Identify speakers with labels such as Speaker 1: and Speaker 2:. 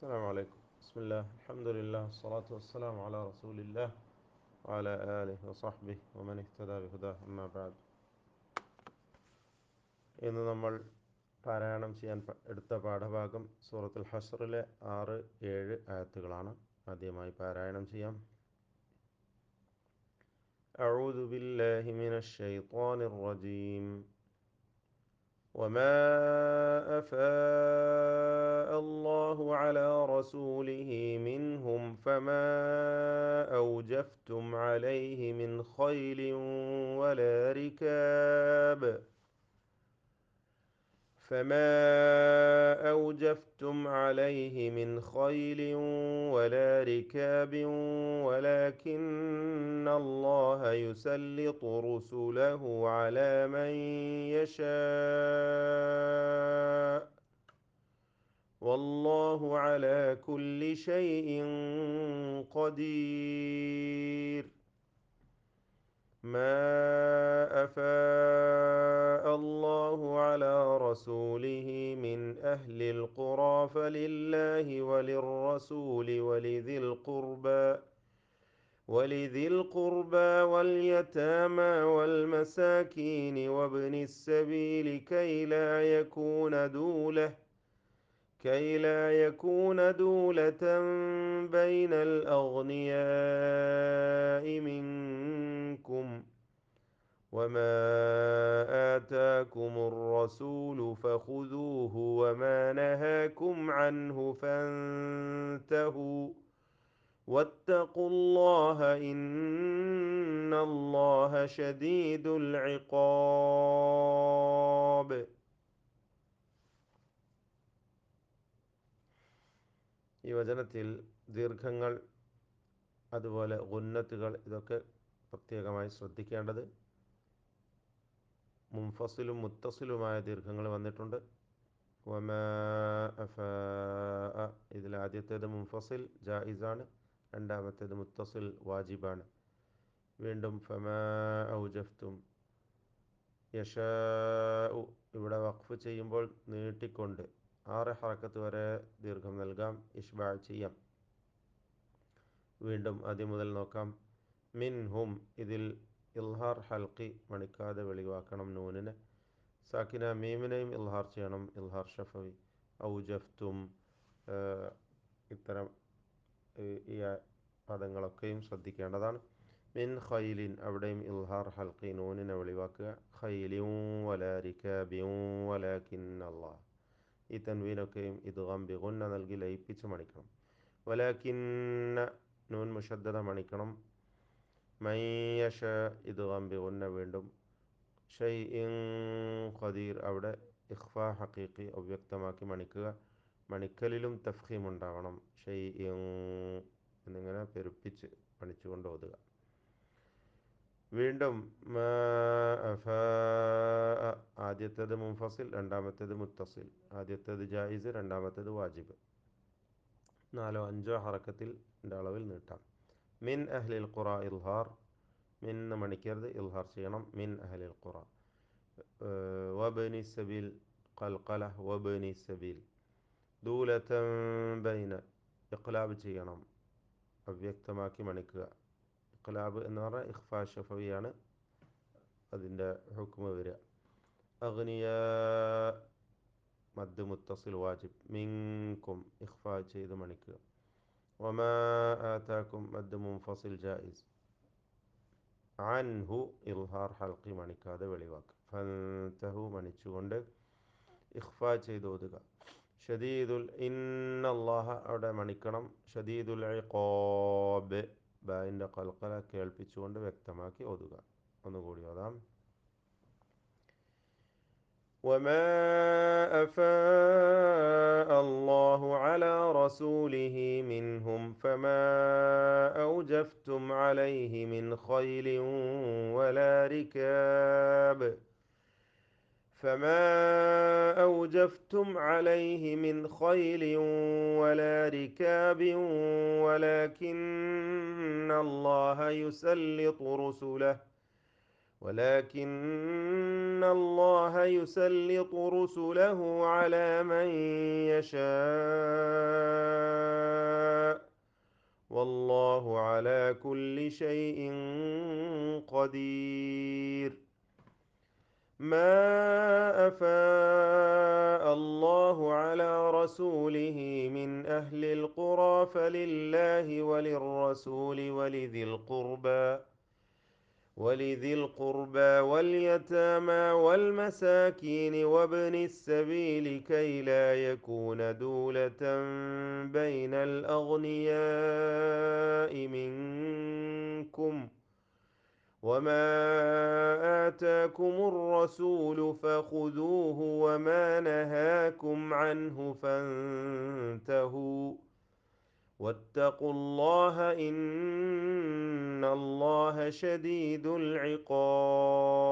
Speaker 1: السلام عليكم. بسم الله، الحمد لله، الصلاة والسلام على رسول الله وعلى آله وصحبه ومن اهتدى بهداه. أما بعد. ഇന്ന് നമ്മൾ പാരായണം ചെയ്യാൻ എടുത്ത പാഠഭാഗം സൂറത്തുൽ ഹശ്റിലെ 6-7 ആയത്തുകളാണ്. ആദ്യമായി പാരായണം ചെയ്യാം. أعوذ بالله من الشيطان الرجيم. وما أفاء الله على رسوله منهم أوجفتم عليه من خيل ولا ركاب فما أوجفتم عليه من خيل ولا ركاب ولكن الله يسلط رسله على من يشاء والله على كل شيء قدير. ما أفاء الله على رسوله من أهل القرى فلله وللرسول ولذي القربى واليتامى والمساكين وابن السبيل كي لا يكون دولة بين الأغنياء منكم وما آتاكم الرسول فخذوه وما نهاكم عنه فانتهوا واتقوا الله إن الله شديد العقاب. ഈ വചനത്തിൽ ദീർഘങ്ങൾ, അതുപോലെ ഗുന്നത്തുകൾ, ഇതൊക്കെ പ്രത്യേകമായി ശ്രദ്ധിക്കേണ്ടത്. മുൻഫസിലും മുത്തസിലുമായ ദീർഘങ്ങൾ വന്നിട്ടുണ്ട്. വമാ അഫാ, ഇതിൽ ആദ്യത്തേത് മുൻഫസിൽ ജായിസാണ്, രണ്ടാമത്തേത് മുത്തസിൽ വാജിബാണ്. വീണ്ടും ഫമാ ഔജഫ്തും, യശാഉ ഇവിടെ വഖഫ് ചെയ്യുമ്പോൾ നീട്ടിക്കൊണ്ട് 6 ഹറക്കത്ത് വരെ ദീർഘം നൽകാം, ഇഷ്ബാ ചെയ്യാം. വീണ്ടും ആദ്യം മുതൽ നോക്കാം. മിൻഹും, ഇതിൽ ഇൽഹാർ ഹൽക്കി, മണിക്കാതെ വെളിവാക്കണം നൂനിനെ. സാക്കിന മീമിനെയും ഇൽഹാർ ചെയ്യണം, ഇൽഹാർ ഷഫവി. ഔജഫ്തും, ഇത്തരം ഈ പദങ്ങളൊക്കെയും ശ്രദ്ധിക്കേണ്ടതാണ്. മിൻ ഖൈലിൻ, അവിടെയും ഇൽഹാർ ഹൽക്കി, നൂനിനെ വെളിവാക്കുക. ഖൈലിൻ വലാ റികാബിൻ വലാകിന്നല്ലാഹ്, ഈ തൻവീനൊക്കെയും ഇദ്ഗാം ബിഗുന്ന നൽകി ലയിപ്പിച്ച് മണിക്കണം. വലാകിന്ന, നൂൻ മുഷദ്ദദ മണിക്കണം. മൻ യശാ, ഇദ്ഗാം ബിഗുന്ന വീണ്ടും. ഷൈഇൻ ഖദീർ, അവിടെ ഇഖ്ഫാ ഹഖീഖി, അവ്യക്തമാക്കി മണിക്കുക. മണിക്കലിലും തഫ്ഖീം ഉണ്ടാവണം. ഷൈഇൻ എന്നിങ്ങനെ പെരുപ്പിച്ച് മണിച്ചുകൊണ്ട് ഓതുക. വീണ്ടും മാ അഫാ, ആദ്യത്തേത് മുൻഫസിൽ, രണ്ടാമത്തേത് മുത്തസിൽ. ആദ്യത്തേത് ജായിസ്, രണ്ടാമത്തേത് വാജിബ്. 4-5 ഹറക്കത്തിൽ അളവിൽ നീട്ടാം. മിൻ അഹ്ലിൽ ഖുറ, ഇൽഹാർ. മിൻ മണിക്കരുത്, ഇൽഹാർ ചെയ്യണം. മിൻ അഹ്ലിൽ ഖുറ. വബനി സബീൽ, ഖൽഖല, വബനി സബീൽ. ദൂലതൻ ബൈന, ഇഖ്ലാബ് ചെയ്യണം, അവ്യക്തമാക്കി മണിക്കുക. ഇഖ്ലാബ് എന്ന് പറഞ്ഞാൽ ഇഖ്ഫാ ഷഫവിയാണ് അതിൻ്റെ ഹുക്മ വരിക. അഗ്നിയ, മദ് മുത്തസിൽ വാജിബ്. മിൻകും, ഇഖ്ഫാ ചെയ്ത് മണിക്കുക. വമാ ആതാക്കും, മദ് മുൻഫസിൽ ജായിസ്. അൻഹു, ഇൽഹാർ ഹൽക്കി, മണിക്കാതെ വെളിവാക്കുക. ഫൻതഹു, മണിച്ചുകൊണ്ട് ഇഖ്ഫാ ചെയ്ത് ഓതുക. ഷദീദുൽ, ഇന്നല്ലാഹ, അവിടെ മണിക്കണം. ഷദീദുൽ ഇഖാബ്, ബായിൻ്റെ ഖൽഖല കേൾപ്പിച്ചുകൊണ്ട് വ്യക്തമാക്കി ഓതുക. ഒന്നുകൂടി ഓതാം. وما أفاء الله على رسوله منهم أوجفتم عليه من خيل ولا ركاب فما أوجفتم عليه من خيل ولا ركاب ولكن الله يسلط رسله على من يشاء على كل شيء قدير. ما أفاء الله على رسوله من أهل القرى فلله وللرسول ولذي القربى واليتامى والمساكين وابن السبيل كي لا يكون دولة بين الأغنياء منكم. وما آتاكم الرسول فخذوه وما نهاكم عنه فانتهوا واتقوا الله إن الله شديد العقاب.